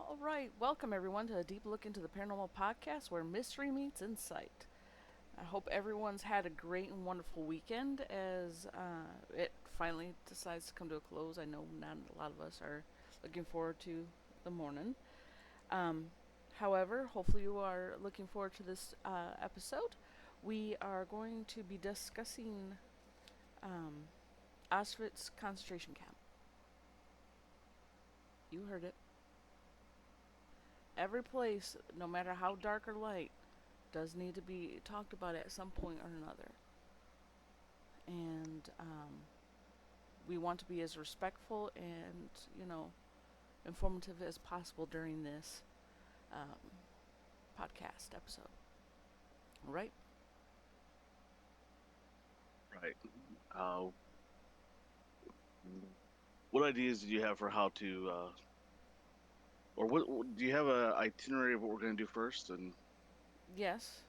All right, welcome everyone to a deep look into the paranormal podcast where mystery meets insight. I hope everyone's had a great and wonderful weekend as it finally decides to come to a close. I know not a lot of us are looking forward to the morning. Um, However, hopefully you are looking forward to this episode. We are going to be discussing um, Auschwitz concentration camp. You heard it. Every place, no matter how dark or light, does need to be talked about at some point or another. And we want to be as respectful and, informative as possible during this um, podcast episode. All right? Right. Uh, what ideas do you have for how to, or do you have a itinerary of what we're going to do first? And Yes,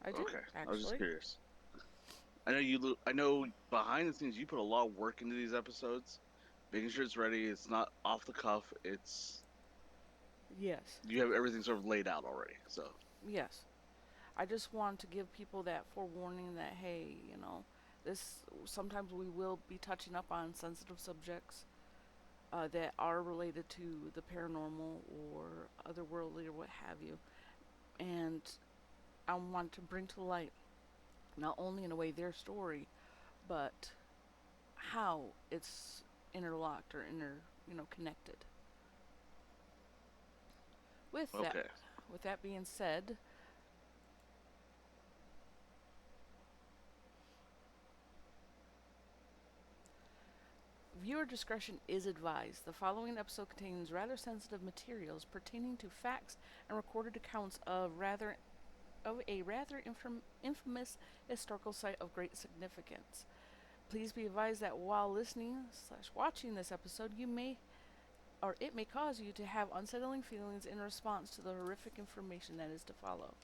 I do, okay, I was just actually. curious. I know you. I know behind the scenes you put a lot of work into these episodes, making sure it's ready. It's not off the cuff. It's Yes, you have everything sort of laid out already. So yes. I just want to give people that forewarning that, hey, this sometimes we will be touching up on sensitive subjects that are related to the paranormal or otherworldly or what have you. And I want to bring to light not only in a way their story, but how it's interlocked or connected. With that, okay, with that being said, viewer discretion is advised. The following episode contains rather sensitive materials pertaining to facts and recorded accounts of a rather infamous historical site of great significance. Please be advised that while listening/watching this episode, you may or it may cause you to have unsettling feelings in response to the horrific information that is to follow.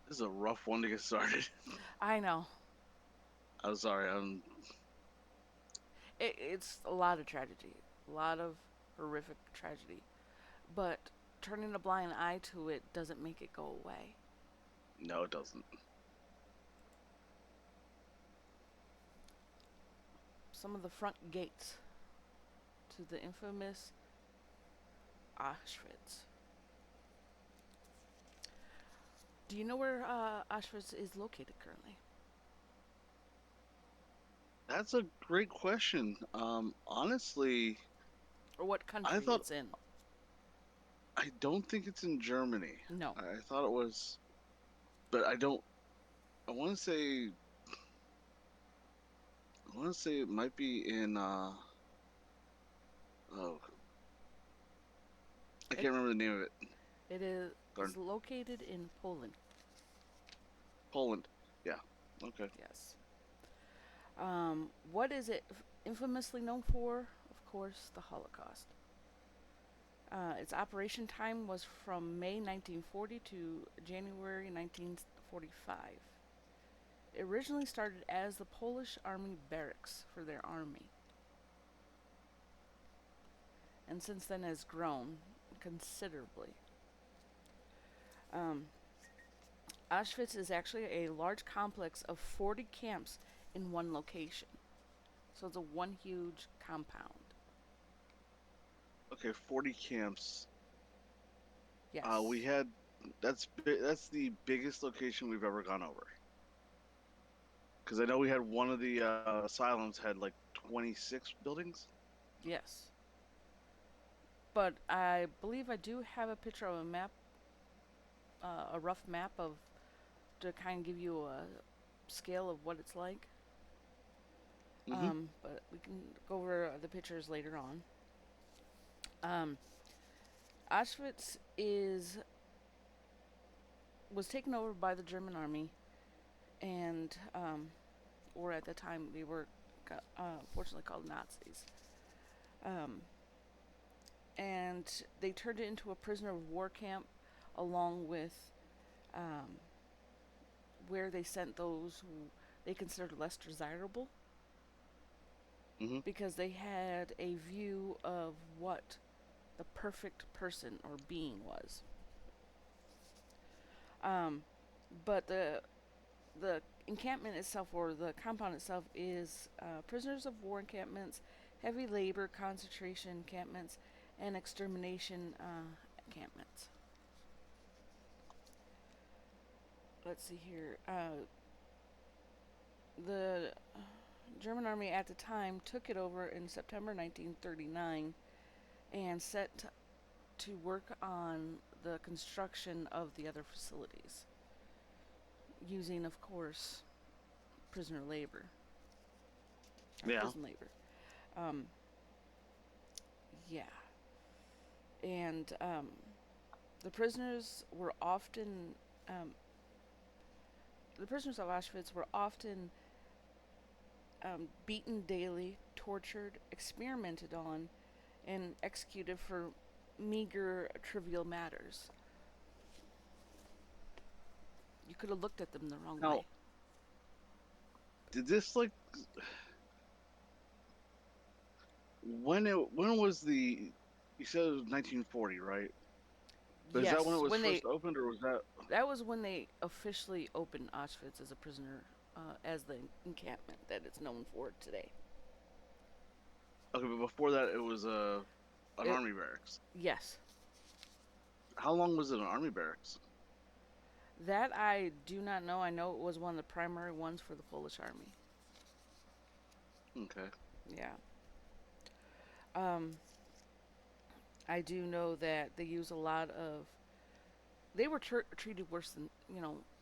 this is a rough one to get started. I know I'm sorry. it's a lot of tragedy, a lot of horrific tragedy, but turning a blind eye to it doesn't make it go away. No, it doesn't. Some of the front gates to the infamous Auschwitz. Do you know where Auschwitz is located currently? That's a great question. Honestly, Or what I country thought it's in? I don't think it's in Germany. No. I thought it was, but I don't. I want to say. I want to say it might be in. Oh, I It can't remember the name of it. it is Darn, located in Poland. Poland. Yeah. Okay. Yes. What is it infamously known for? Of course, the Holocaust. Its operation time was from May 1940 to January 1945. It originally started as the Polish Army barracks for their army, and since then has grown considerably. Um, Auschwitz is actually a large complex of 40 camps in one location. So it's a one huge compound. Okay. 40 camps. We Yes. had. That's the biggest location we've ever gone over. Because I know we had one of the asylums had like 26 buildings. Yes. But I believe I do have a picture of a map, a rough map of to kind of give you a scale of what it's like. Mm-hmm. But we can go over the pictures later on. Um, Auschwitz is was taken over by the German army, and or at the time they were fortunately called Nazis. Um, and they turned it into a prisoner of war camp, along with um, where they sent those who they considered less desirable Hmm. because they had a view of what the perfect person or being was. Um, but the encampment itself or the compound itself is prisoners of war encampments, heavy labor concentration encampments, and extermination encampments. Let's see here. The German army at the time took it over in September 1939 and set to work on the construction of the other facilities, using, of course, prisoner labor or Yeah. prison labor. Um, yeah, and the prisoners were often um, the prisoners of Auschwitz were often beaten daily, tortured, experimented on, and executed for meager, trivial matters. You could have looked at them the wrong Now, way. did this like when was the? You said it was 1940, right? But is that when it Yes, was when they first opened, or was that that was when they officially opened Auschwitz as a prisoner, as the encampment that it's known for today. okay? But before that, it was an It army barracks. yes, How long was it an army barracks? that I do not know. I know it was one of the primary ones for the Polish army. Okay. Yeah. Um, I do know that they use a lot of. They were treated worse than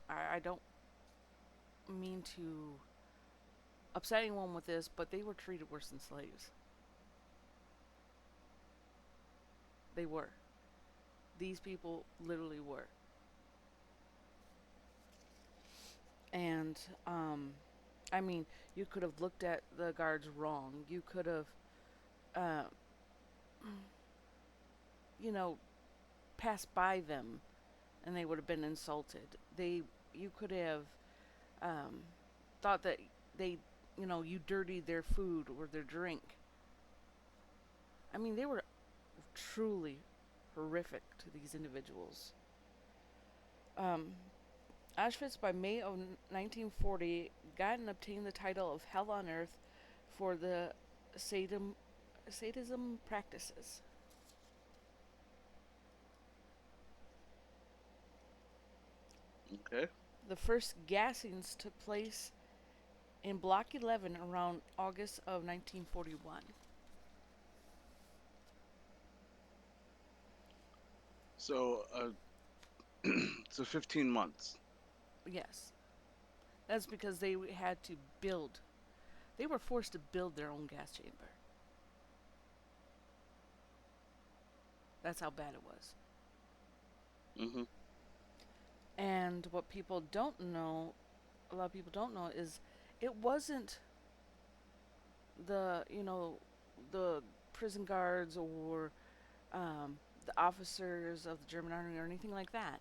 I don't mean to upset anyone with this, but they were treated worse than slaves. They were. These people literally were. And I mean, you could have looked at the guards wrong. You could have, uh, you know, passed by them, and they would have been insulted. You could have um, thought that they, you dirtied their food or their drink. I mean, they were truly horrific to these individuals. Um, Auschwitz, by May of 1940, got and obtained the title of Hell on Earth for the sadism practices. Okay. The first gassings took place in Block 11 around August of 1941. So, so 15 months. Yes, that's because they had to build. They were forced to build their own gas chamber. That's how bad it was. Hmm. And what people don't know, a lot of people don't know, is it wasn't the prison guards or the officers of the German army or anything like that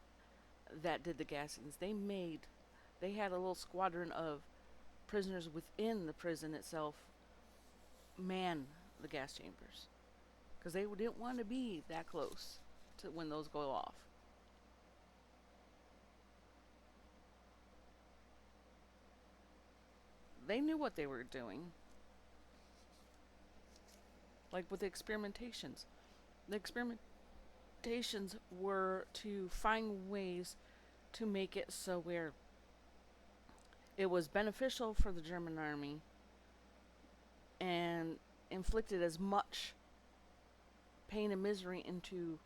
that did the gassings. They had a little squadron of prisoners within the prison itself man the gas chambers because they didn't want to be that close to when those go off. They knew what they were doing, like with the experimentations. The experimentations were to find ways to make it so where it was beneficial for the German army and inflicted as much pain and misery into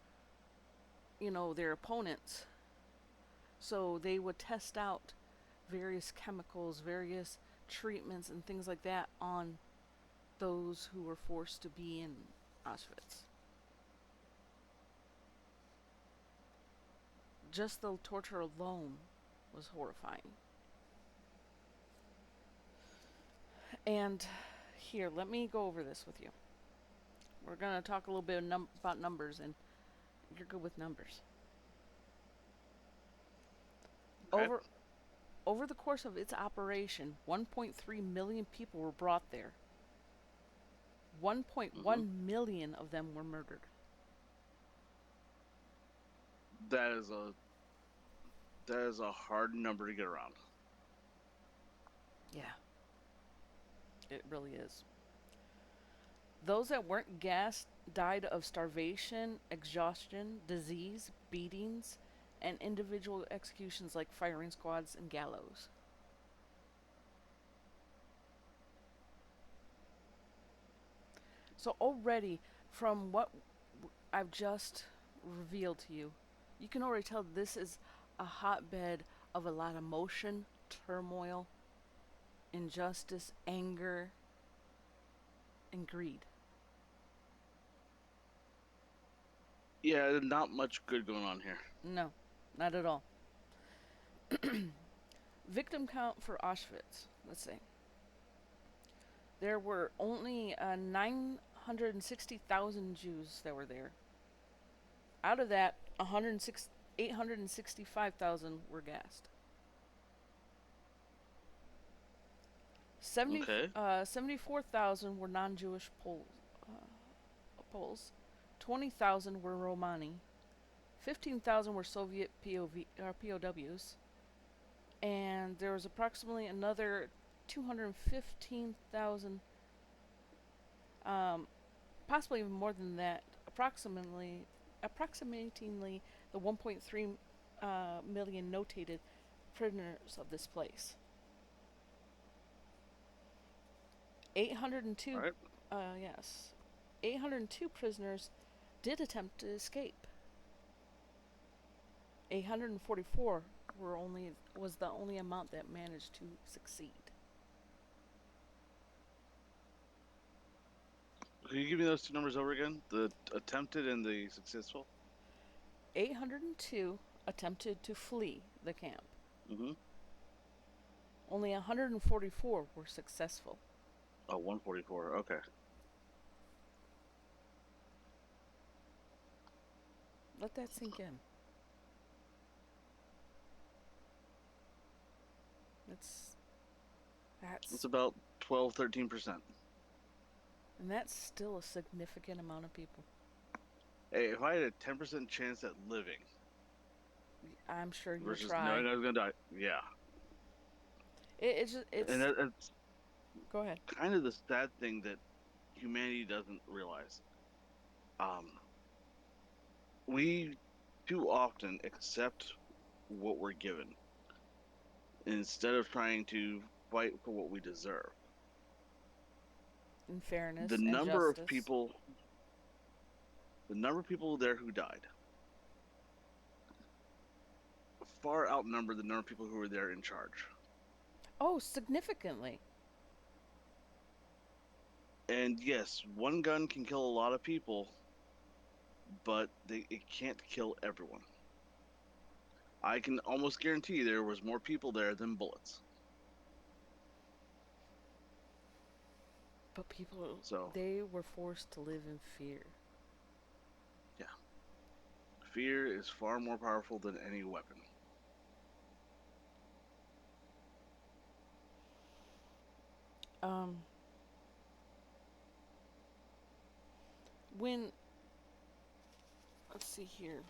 their opponents. So they would test out various chemicals, various treatments, and things like that on those who were forced to be in Auschwitz. Just the torture alone was horrifying. And here, let me go over this with you. We're going to talk a little bit about numbers, and you're good with numbers. Okay. Over the course of its operation, 1.3 million people were brought there. Hmm. 1.1 million of them were murdered. That is a hard number to get around. Yeah, it really is. Those that weren't gassed died of starvation, exhaustion, disease, beatings, and individual executions like firing squads and gallows. So, already, from what I've just revealed to you, you can already tell this is a hotbed of a lot of emotion, turmoil, injustice, anger, and greed. Yeah, not much good going on here. No, not at all. Victim count for Auschwitz. Let's see. There were only 960,000 Jews that were there. Out of that, 865,000 were gassed. Okay. 74,000 were non-Jewish Poles. 20,000 were Romani. 15,000 were Soviet POWs. And there was approximately another 215,000, possibly even more than that, approximatingly the 1.3 million notated prisoners of this place. 802, All right. yes, 802 prisoners did attempt to escape. 844 was the only amount that managed to succeed. Can you give me those two numbers over again? The attempted and the successful? 802 attempted to flee the camp. Mm-hmm. Only 144 were successful. Oh, 144. Okay. Let that sink in. That's It's that's about 12, 13%. and that's still a significant amount of people. Hey, if I had a 10% chance at living I'm sure you'll versus knowing try. I was going to die, yeah. It's just And it's. that's Go ahead. kind of the sad thing that humanity doesn't realize. Um, we too often accept what we're given instead of trying to fight for what we deserve. In The fairness and number of justice. people, the number of people there who died far outnumber the number of people who were there in charge. Oh, significantly. And yes, one gun can kill a lot of people, but it can't kill everyone. I can almost guarantee there was more people there than bullets. But people, So, they were forced to live in fear. yeah, fear is far more powerful than any weapon. Um, when let's see here.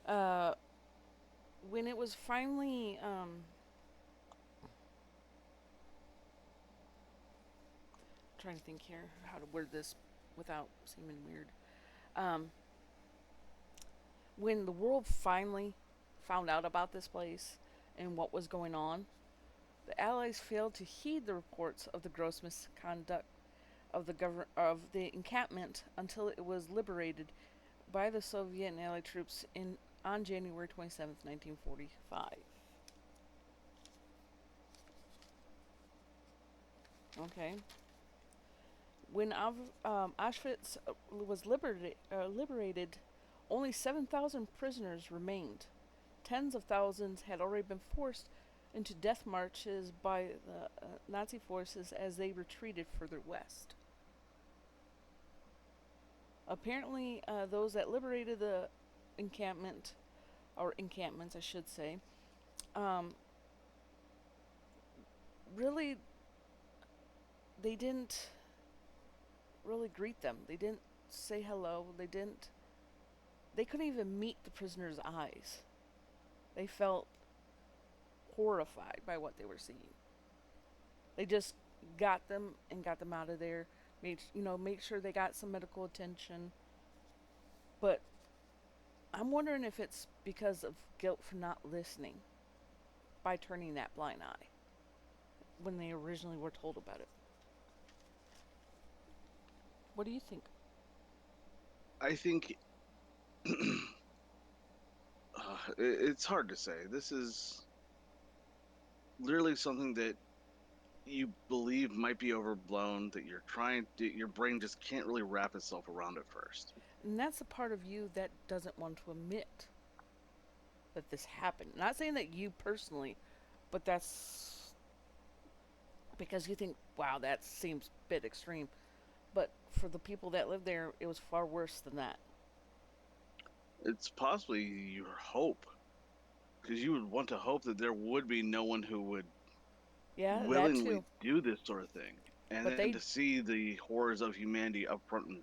Uh, when it was finally trying to think here how to word this without seeming weird. Um, when the world finally found out about this place and what was going on, the Allies failed to heed the reports of the gross misconduct of the encampment until it was liberated by the Soviet and Allied troops on January 27th, 1945. Okay. When Auschwitz was liberated, only 7,000 prisoners remained. Tens of thousands had already been forced into death marches by the Nazi forces as they retreated further west. Apparently, those that liberated the encampment, or encampments, I should say, Um, really, they didn't really greet them. They didn't say hello. They didn't. They couldn't even meet the prisoners' eyes. They felt horrified by what they were seeing. They just got them and got them out of there. Make sure they got some medical attention. But I'm wondering if it's because of guilt for not listening by turning that blind eye when they originally were told about it. What do you think? I think it's hard to say. This is literally something that you believe might be overblown, that your brain just can't really wrap itself around at first. And that's a part of you that doesn't want to admit that this happened. Not saying that you personally, but that's because you think, wow, that seems a bit extreme. But for the people that lived there, it was far worse than that. It's possibly your hope, because you would want to hope that there would be no one who would Yeah, that willingly too. do this sort of thing. And But then they, to see the horrors of humanity up front and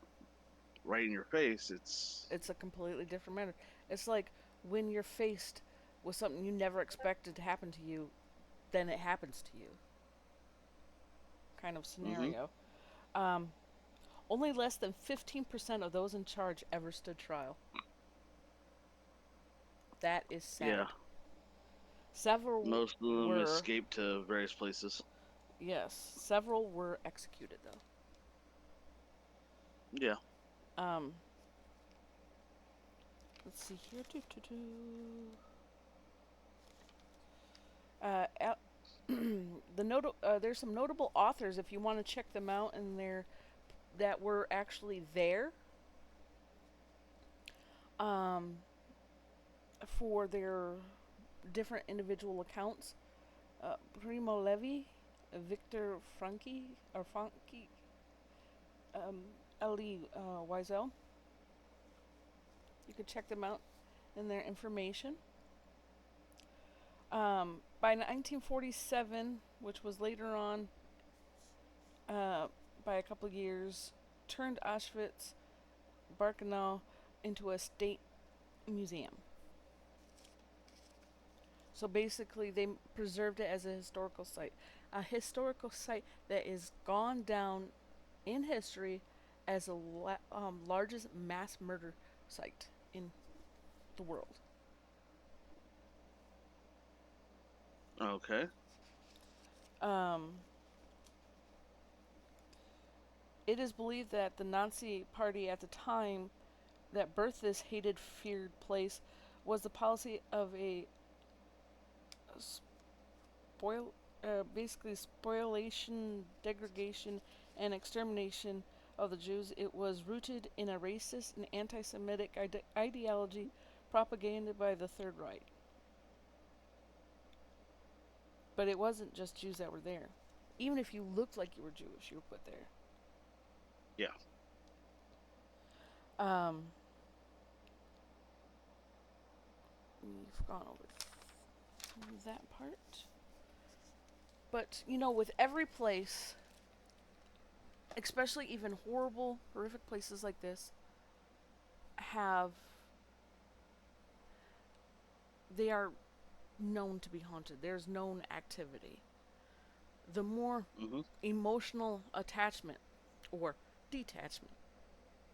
right in your face, it's a completely different matter. It's like when you're faced with something you never expected to happen to you, then it happens to you. Kind of mm-hmm. scenario. Um, Only less than 15% of those in charge ever stood trial. That is Yeah, sad. Several most of them were, escaped to various places. yes, several were executed Yeah. though. Let's see here. Uh, there's some notable authors if you want to check them out, and they're that were actually there um, for their different individual accounts. Primo Levi, Victor Franki, um, Ali Wiesel. You can check them out and their information. By 1947, which was later on uh, by a couple of years, turned Auschwitz Birkenau into a state museum. So basically, they preserved it as a historical site that is gone down in history as the largest mass murder site in the world. Okay. Um, it is believed that the Nazi Party at the time that birthed this hated, feared place was the policy of a spoil, basically spoliation, degradation, and extermination of the Jews. It was rooted in a racist and anti-Semitic ideology propagated by the Third Reich. But it wasn't just Jews that were there. Even if you looked like you were Jewish, you were put there. Yeah. Um, we've gone over that part. But, with every place, especially even horrible, horrific places like this, have. They are known to be haunted. There's known activity. The more Mm-hmm. emotional attachment or detachment,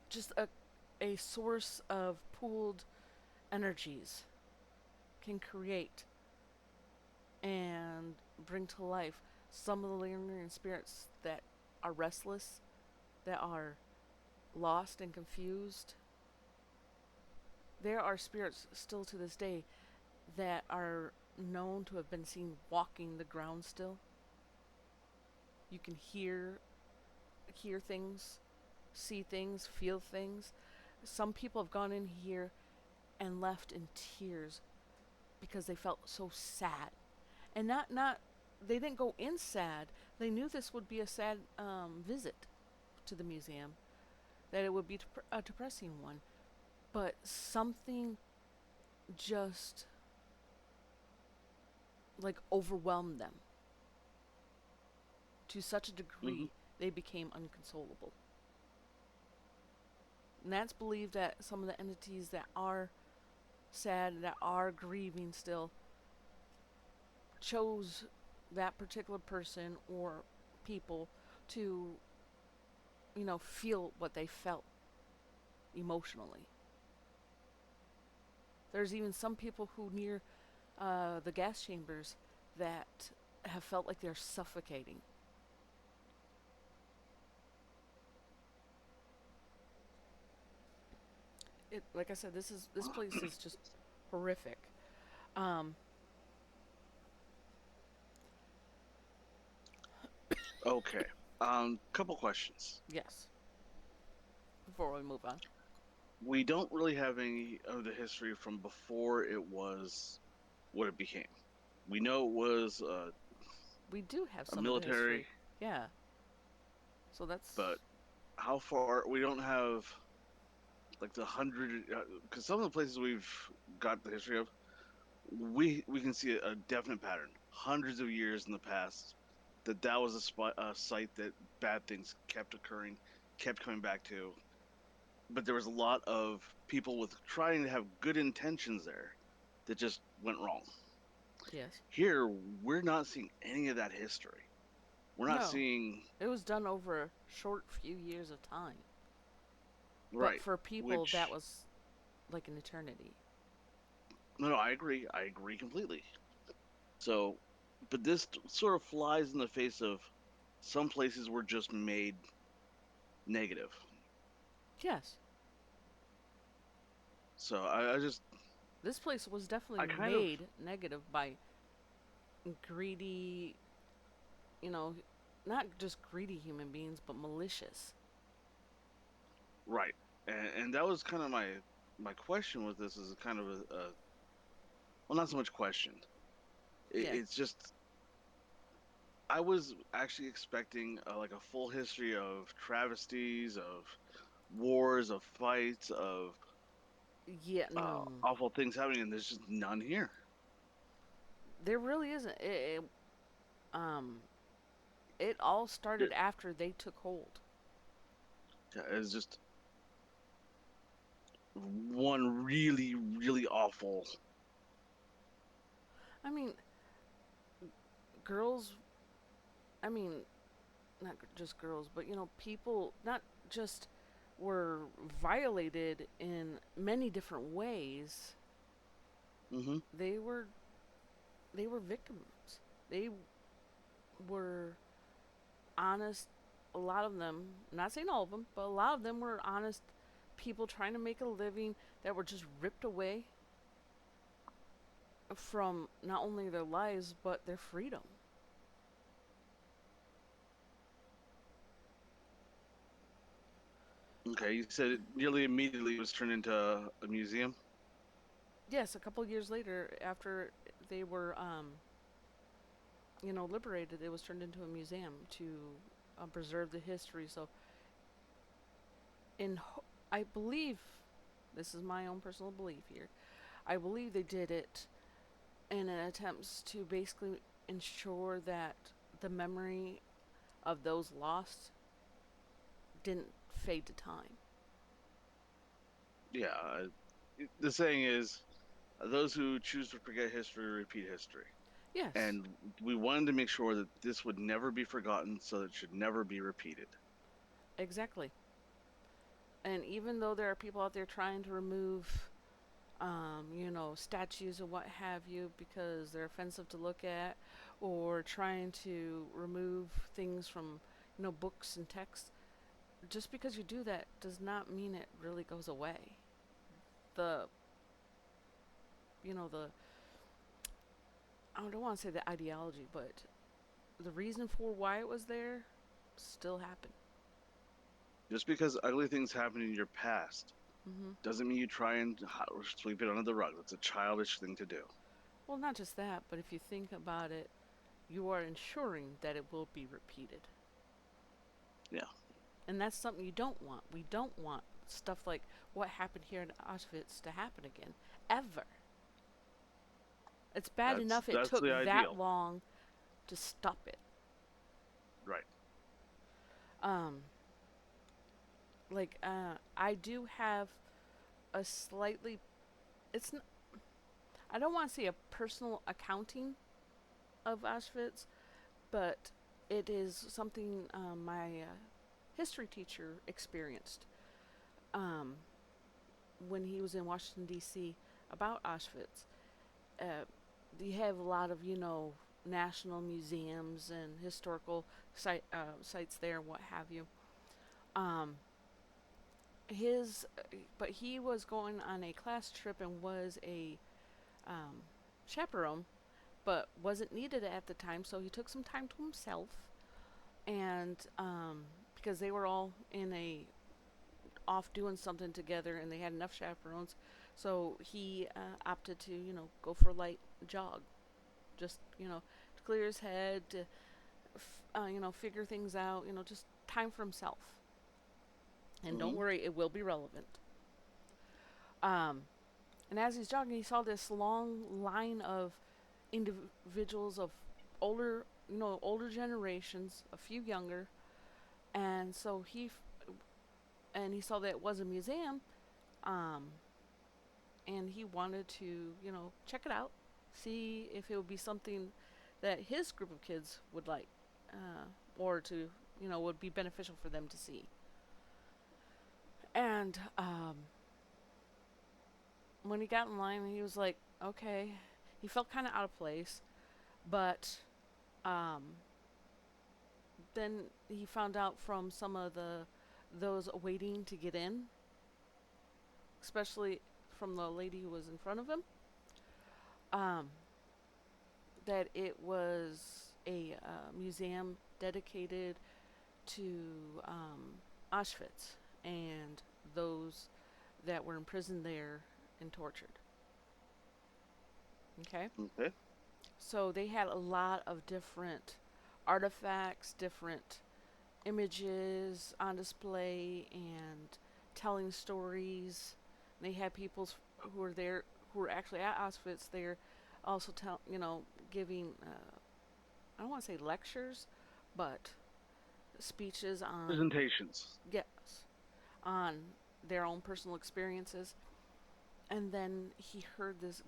just a source of pooled energies can create and bring to life some of the lingering spirits that are restless, that are lost and confused. There are spirits still to this day that are known to have been seen walking the ground still. You can hear things, see things, feel things. Some people have gone in here and left in tears because they felt so sad. And not they didn't go in sad. They knew this would be a sad visit to the museum, that it would be a depressing one. But something just like overwhelmed them to such a Hmm. degree they became unconsolable. And that's believed that some of the entities that are sad, that are grieving still, chose that particular person or people to, feel what they felt emotionally. There's even some people who near the gas chambers that have felt like they're suffocating. It, like I said, this place is just horrific. Um, Okay. Couple questions. yes. Before we move on, We don't really have any of the history from before it was what it became. We know it was we do have a some of the military, history. Yeah. So that's but how far? We don't have like the hundred, because some of the places we've got the history of, we can see a definite pattern. Hundreds of years in the past, that was a site that bad things kept occurring, kept coming back to. But there was a lot of people with trying to have good intentions there that just went wrong. yes. Here, we're not seeing any of that history. We're not No, seeing it was done over a short few years of time, but right, for people that which was like an eternity. no, I agree. I agree completely. So, but this sort of flies in the face of some places were just made negative. Yes, So I just this place was definitely I kind of made negative by greedy, you know, not just greedy human beings, but malicious. right, and that was kind of my question with this is kind of a well, not so much question. Yeah. It's just I was actually expecting like a full history of travesties, of wars, of fights, of Yeah, awful things happening, and there's just none here. there really isn't. Um, it all started It, after they took hold. it's just one really, really awful. I mean, girls. I mean, not just girls, but people not just were violated in many different ways. Hmm. They were they were victims. They were honest. A lot of them, I'm not saying all of them, but a lot of them were honest people trying to make a living that were just ripped away from not only their lives but their freedom. Okay, you said it nearly immediately was turned into a museum. Yes, a couple years later, after they were, liberated, it was turned into a museum to preserve the history. So, I believe, this is my own personal belief here. I believe they did it in an attempt to basically ensure that the memory of those lost didn't fade to time. Yeah, the saying is, those who choose to forget history repeat history. Yes, And we wanted to make sure that this would never be forgotten, so it should never be repeated. exactly. And even though there are people out there trying to remove, statues and what have you because they're offensive to look at, or trying to remove things from, books and texts, just because you do that does not mean it really goes away. The, the I don't want to say the ideology, but the reason for why it was there still happened. Just because ugly things happen in your past Hmm. doesn't mean you try and sweep it under the rug. That's a childish thing to do. Well, not just that, but if you think about it, you are ensuring that it will be repeated. Yeah. And that's something you don't want. We don't want stuff like what happened here in Auschwitz to happen again. Ever. It's bad enough it That's took the that ideal. long to stop it. Right. Um, I do have a slightly. It's. I don't want to say a personal accounting of Auschwitz, but it is something my history teacher experienced um, when he was in Washington D.C. about Auschwitz. Uh, you have a lot of national museums and historical sites there and what have you. Um, his, but he was going on a class trip and was a um, chaperone, but wasn't needed at the time, so he took some time to himself, and because they were all in a off doing something together and they had enough chaperones, so he opted to go for a light jog, just to clear his head, to figure things out, just time for himself. And don't Hmm. worry, it will be relevant. Um, and as he's jogging, he saw this long line of individuals of older generations, a few younger, and so he saw that it was a museum, um, and he wanted to check it out, see if it would be something that his group of kids would like, or to would be beneficial for them to see. And when he got in line, he was like, okay. He felt kind of out of place, but um, then he found out from some of those waiting to get in, especially from the lady who was in front of him, um, that it was a museum dedicated to Auschwitz and those that were imprisoned there and tortured. Okay? Okay. So they had a lot of different artifacts, different images on display, and telling stories. They had people who were there, who were actually at Auschwitz there, also giving, I don't want to say lectures, but speeches on, Presentations. yes, on their own personal experiences. And then he heard this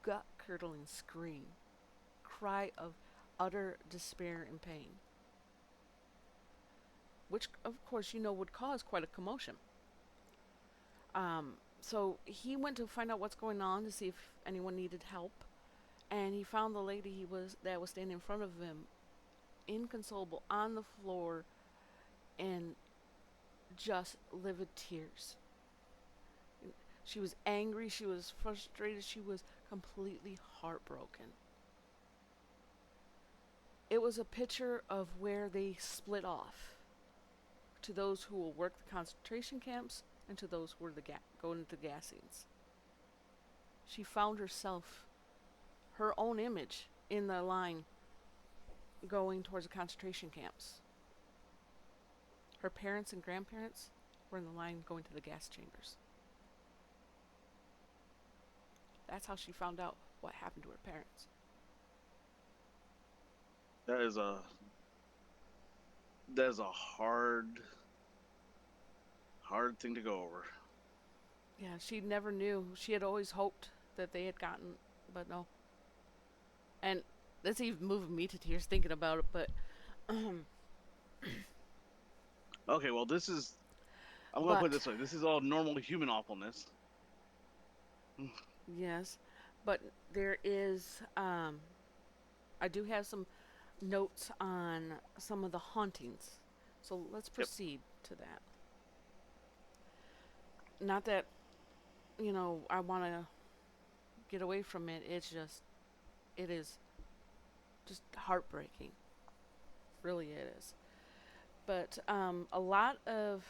gut curdling scream, cry of utter despair and pain, which of course would cause quite a commotion. So he went to find out what's going on to see if anyone needed help, and he found the lady that was standing in front of him, inconsolable, on the floor, in just livid tears. She was angry, she was frustrated, she was completely heartbroken. It was a picture of where they split off, to those who will work the concentration camps and to those who were going into the gassings. She found herself, her own image, in the line going towards the concentration camps. Her parents and grandparents were in the line going to the gas chambers. That's how she found out what happened to her parents. That is a that is a hard thing to go over. Yeah, she never knew. She had always hoped that they had gotten, but no. And that's even moving me to tears thinking about it. But, Okay, well this is I'm gonna put it but this way. This is all normal human awfulness. yes, but there is. I do have some notes on some of the hauntings, so let's Yep. proceed to that. Not that I want to get away from it. It is just heartbreaking. Really, it is. But a lot of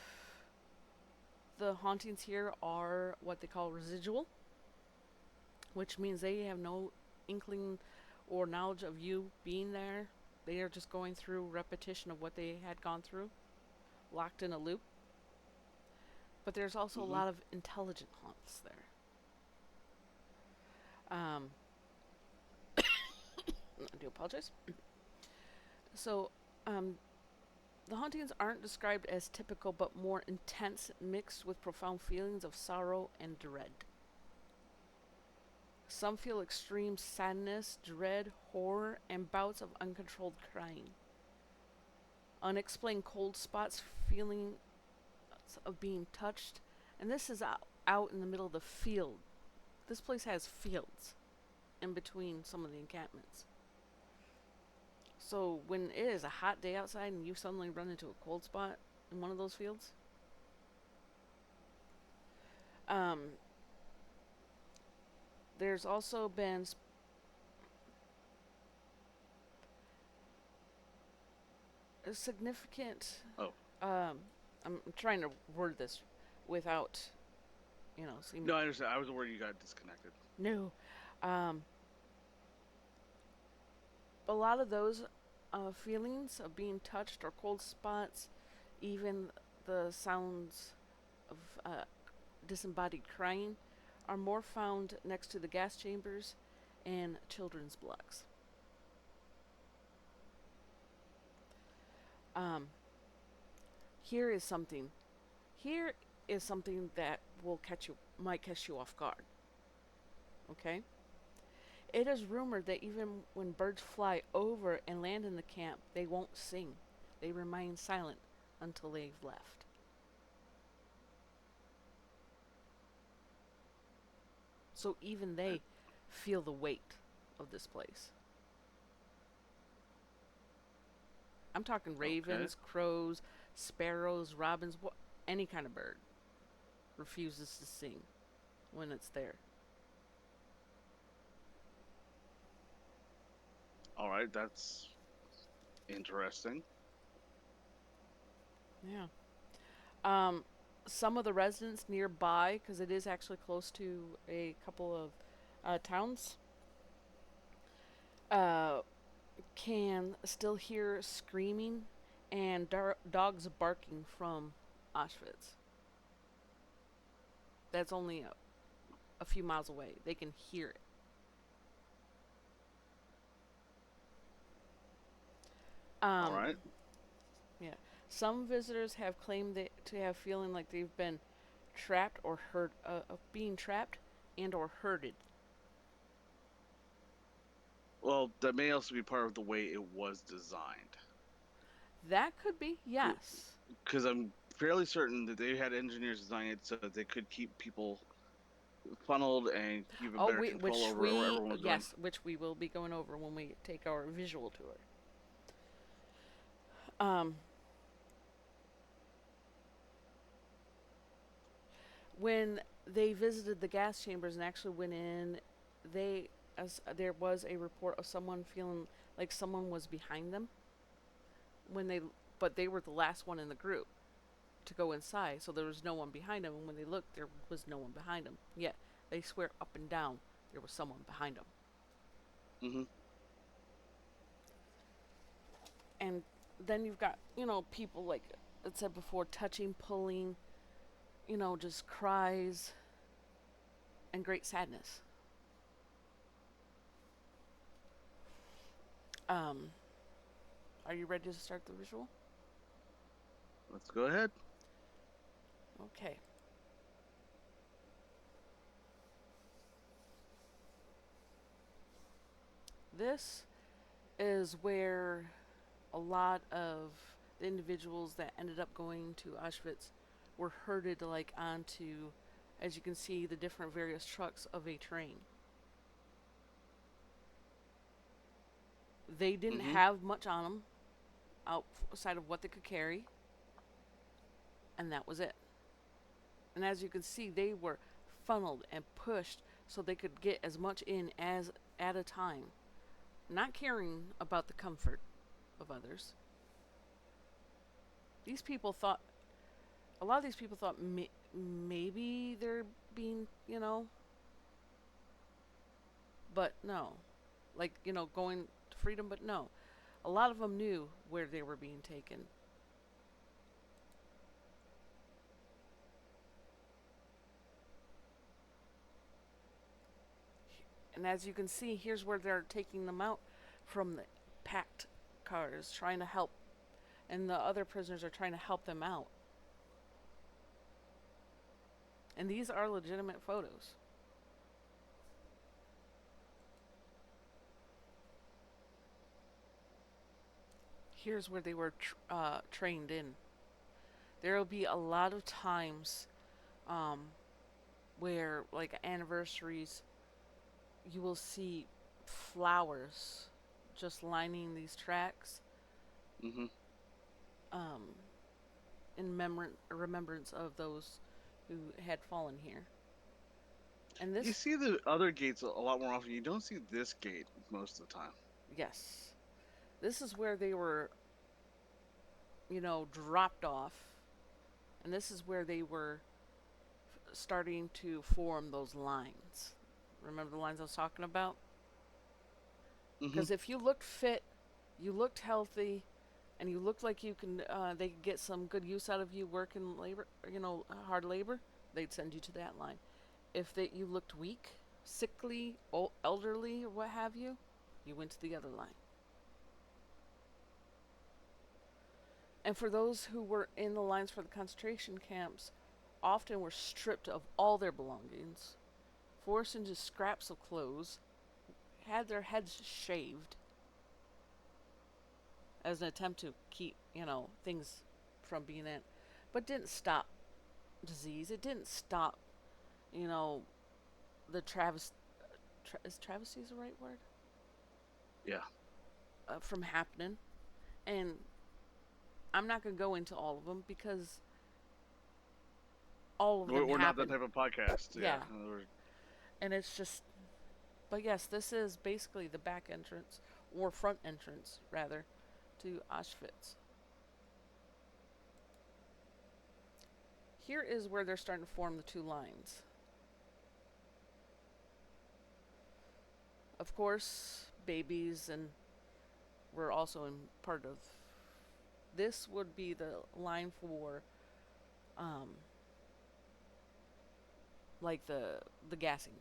the hauntings here are what they call residual, which means they have no inkling or knowledge of you being there. They are just going through repetition of what they had gone through, locked in a loop. But there's also a Hmm. lot of intelligent haunts there. Um, apologize. So, um, the hauntings aren't described as typical, but more intense, mixed with profound feelings of sorrow and dread. Some feel extreme sadness, dread, horror, and bouts of uncontrolled crying. Unexplained cold spots, feeling of being touched, and this is out in the middle of the field. This place has fields in between some of the encampments. So when it is a hot day outside and you suddenly run into a cold spot in one of those fields, um, there's also been a significant. Oh. I'm trying to word this without, seeming. No, I understand. I was worried you got disconnected. No. Um, a lot of those feelings of being touched or cold spots, even the sounds of disembodied crying, are more found next to the gas chambers and children's blocks. Um, here is something. Here is something that might catch you off guard. Okay? It is rumored that even when birds fly over and land in the camp, they won't sing. They remain silent until they've left. So even they feel the weight of this place. I'm talking ravens, crows, sparrows, robins, any kind of bird refuses to sing when it's there. All right, that's interesting. Yeah. Some of the residents nearby, because it is actually close to a couple of towns, can still hear screaming and dogs barking from Auschwitz. That's only a few miles away. They can hear it. All right. Yeah. Some visitors have claimed to have feeling like they've been trapped or hurt, being trapped and or hurted. Well, that may also be part of the way it was designed. That could be, yes. Because I'm fairly certain that they had engineers design it so that they could keep people funneled and keep a better control over where everyone was going. Yes, which we will be going over when we take our visual tour. When they visited the gas chambers and actually went in, there was a report of someone feeling like someone was behind them but they were the last one in the group to go inside, so there was no one behind them. And when they looked, there was no one behind them. Yet they swear up and down there was someone behind them. Mm-hmm. And then you've got people like I said before, touching, pulling, just cries and great sadness. Are you ready to start the visual? Let's go ahead. Okay. This is where a lot of the individuals that ended up going to Auschwitz were herded onto, as you can see, the different various trucks of a train. They didn't have much on them outside of what they could carry, and that was it. And as you can see, they were funneled and pushed so they could get as much in as at a time, not caring about the comfort of others. A lot of these people thought maybe they're being, but no. Going to freedom, but no. A lot of them knew where they were being taken. And as you can see, here's where they're taking them out from the packed cars trying to help, and the other prisoners are trying to help them out. And these are legitimate photos. Here's where they were trained in. There will be a lot of times um, where, like anniversaries, you will see flowers just lining these tracks Mm-hmm. um, in remembrance of those who had fallen here. And You this, see the other gates a lot more often. You don't see this gate most of the time. yes, this is where they were, dropped off. And this is where they were starting to form those lines. Remember the lines I was talking about? Mm-hmm. Because if you looked fit, you looked healthy, and you looked like they could get some good use out of you working labor, hard labor, they'd send you to that line. If you looked weak, sickly, elderly, or what have you, you went to the other line. And for those who were in the lines for the concentration camps, often were stripped of all their belongings, forced into scraps of clothes, had their heads shaved as an attempt to keep, things from being in. But didn't stop disease. It didn't stop, you know, the is travesty the right word? Yeah. From happening. And I'm not going to go into all of them because all of them We're not that happened. type of podcast. Yeah. Yeah. And it's just, but yes, this is basically the back entrance, or front entrance, rather, to Auschwitz. Here is where they're starting to form the two lines. Of course, babies and were also in part of. This would be the line for, um, like the gassing.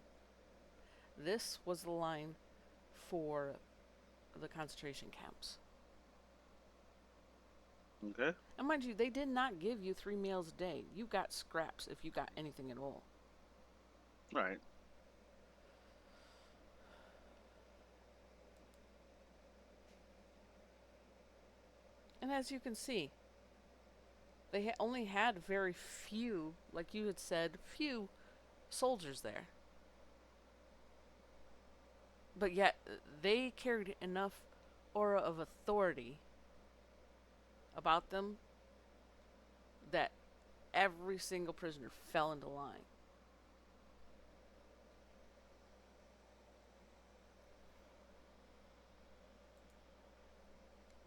This was the line for the concentration camps. Okay. And mind you, they did not give you 3 meals a day. You got scraps if you got anything at all. Right. And as you can see, they only had very few, like you had said, few soldiers there. But yet, they carried enough aura of authority about them that every single prisoner fell into line.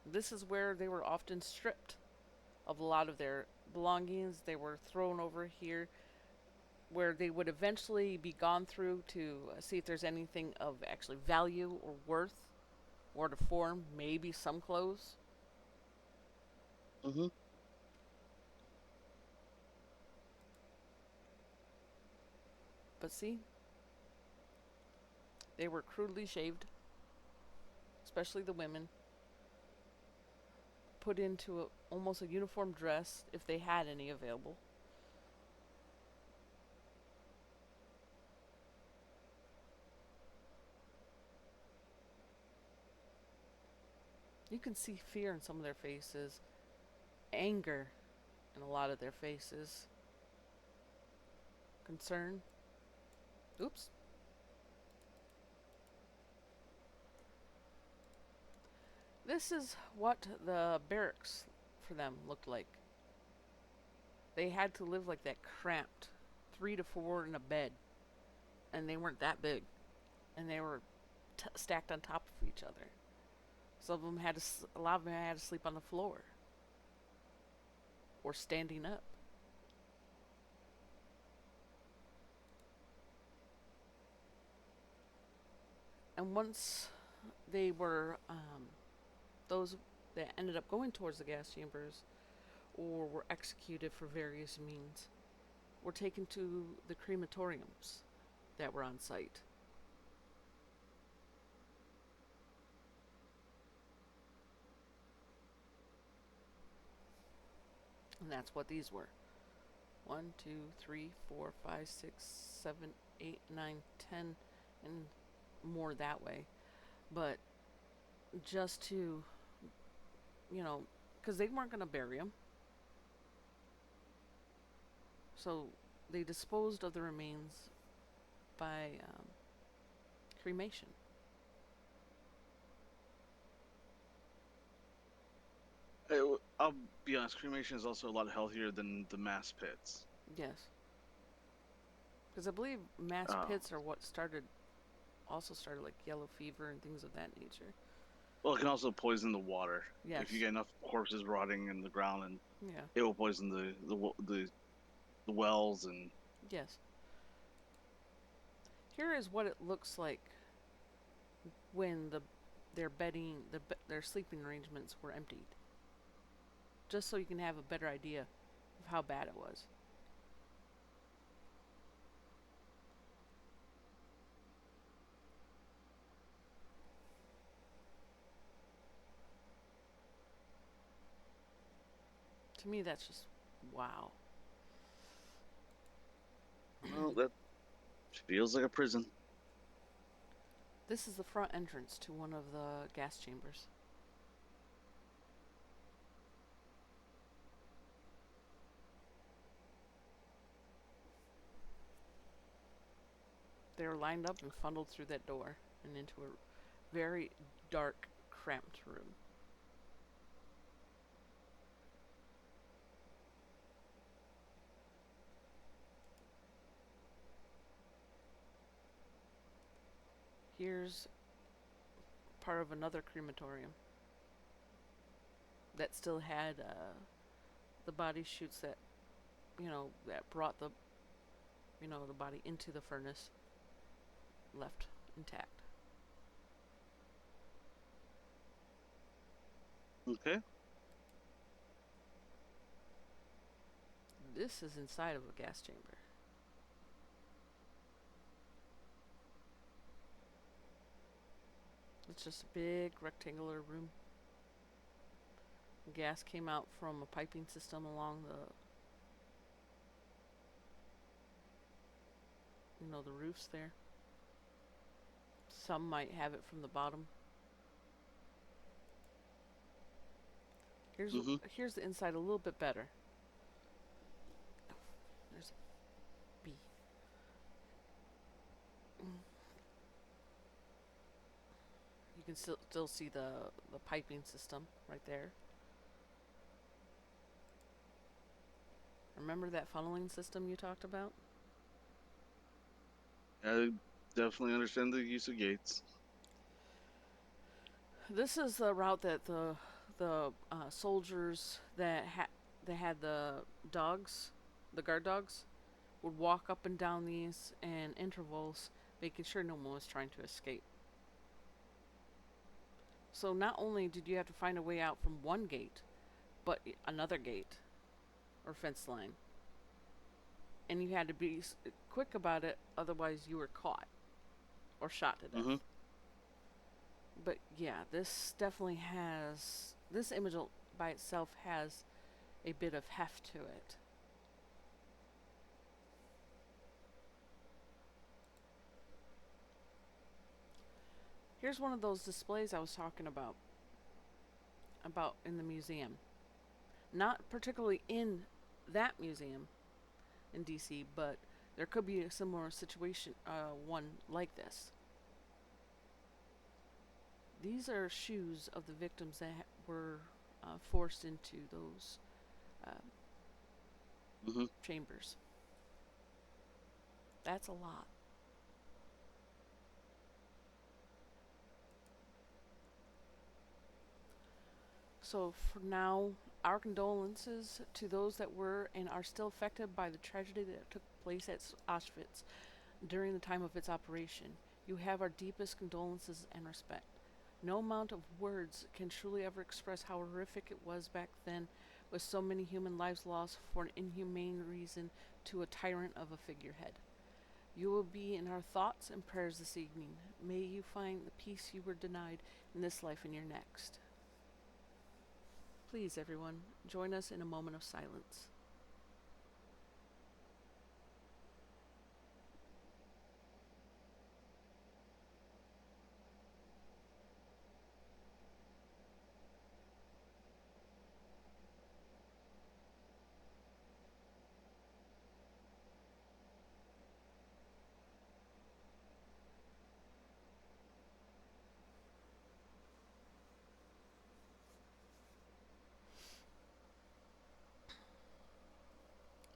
This is where they were often stripped of a lot of their belongings. They were thrown over here, where they would eventually be gone through to see if there's anything of actually value or worth, or to form maybe some clothes. Mm-hmm. But see, they were crudely shaved, especially the women, put into almost a uniform dress if they had any available. You can see fear in some of their faces, anger in a lot of their faces, concern. Oops. This is what the barracks for them looked like. They had to live like that, cramped, 3 to 4 in a bed, and they weren't that big, and they were stacked on top of each other. Some of them a lot of them had to sleep on the floor or standing up. And once they were, those that ended up going towards the gas chambers or were executed for various means were taken to the crematoriums that were on site. And that's what these were. 1, 2, 3, 4, 5, 6, 7, 8, 9, 10, and more that way. But just to, because they weren't going to bury him. So they disposed of the remains by cremation. I'll be honest, cremation is also a lot healthier than the mass pits. Yes. Because I believe mass Uh, pits are what also started like yellow fever and things of that nature. well, it can also poison the water. If you Yes. get enough corpses rotting in the ground, and Yeah. it will poison the wells and. Yes. Here is what it looks like when their sleeping arrangements were emptied. Just so you can have a better idea of how bad it was. To me, that's just wow. Well, that feels like a prison. This is the front entrance to one of the gas chambers. They were lined up and funneled through that door and into a very dark, cramped room. Here's part of another crematorium that still had the body chutes that brought the body into the furnace left intact. Okay. This is inside of a gas chamber. It's just a big rectangular room. Gas came out from a piping system along the roofs there. Some might have it from the bottom. Here's Mm-hmm. here's the inside a little bit better. There's a bee. You can still see the piping system right there. Remember that funneling system you talked about? I definitely understand the use of gates. This is the route that the soldiers that had the dogs, the guard dogs, would walk up and down these in intervals, making sure no one was trying to escape. So not only did you have to find a way out from one gate, but another gate or fence line, and you had to be quick about it, otherwise you were caught or shot to death. Mm-hmm. But yeah, this image by itself has a bit of heft to it. Here's one of those displays I was talking about in the museum. Not particularly in that museum in DC, but there could be a similar situation, one like this. These are shoes of the victims that were forced into those Mm-hmm. chambers. That's a lot. So for now, our condolences to those that were and are still affected by the tragedy that took place at Auschwitz during the time of its operation. You have our deepest condolences and respect. No amount of words can truly ever express how horrific it was back then, with so many human lives lost for an inhumane reason to a tyrant of a figurehead. You will be in our thoughts and prayers this evening. May you find the peace you were denied in this life and your next. Please, everyone, join us in a moment of silence.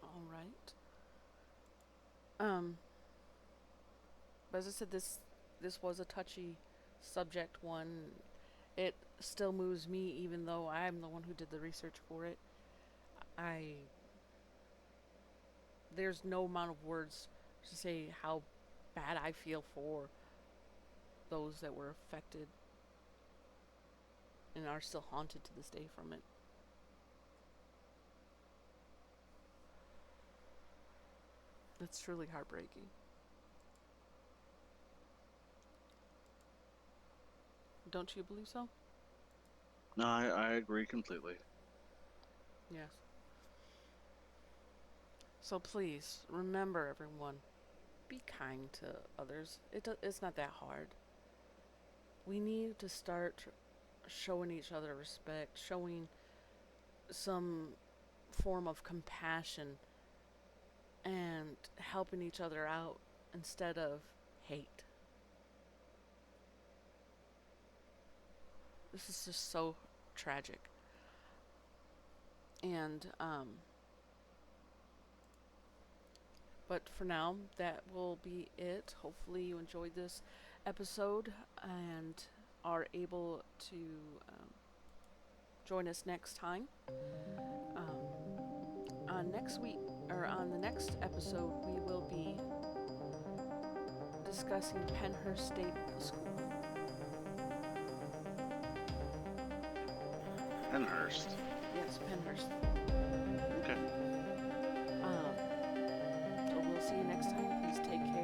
All right. Um, but as I said, this was a touchy subject one. It still moves me, even though I'm the one who did the research for it. I There's no amount of words to say how bad I feel for those that were affected and are still haunted to this day from it. It's truly heartbreaking. Don't you believe so? No, I agree completely. Yes. So please remember, everyone, be kind to others. It's not that hard. We need to start showing each other respect, showing some form of compassion, and helping each other out instead of hate. This is just so tragic. And but for now, that will be it. Hopefully, you enjoyed this episode and are able to um, join us next time. On next week, or on the next episode, we will be discussing Penhurst State School. Penhurst. Yes, Penhurst. Okay. So we'll see you next time. Please take care.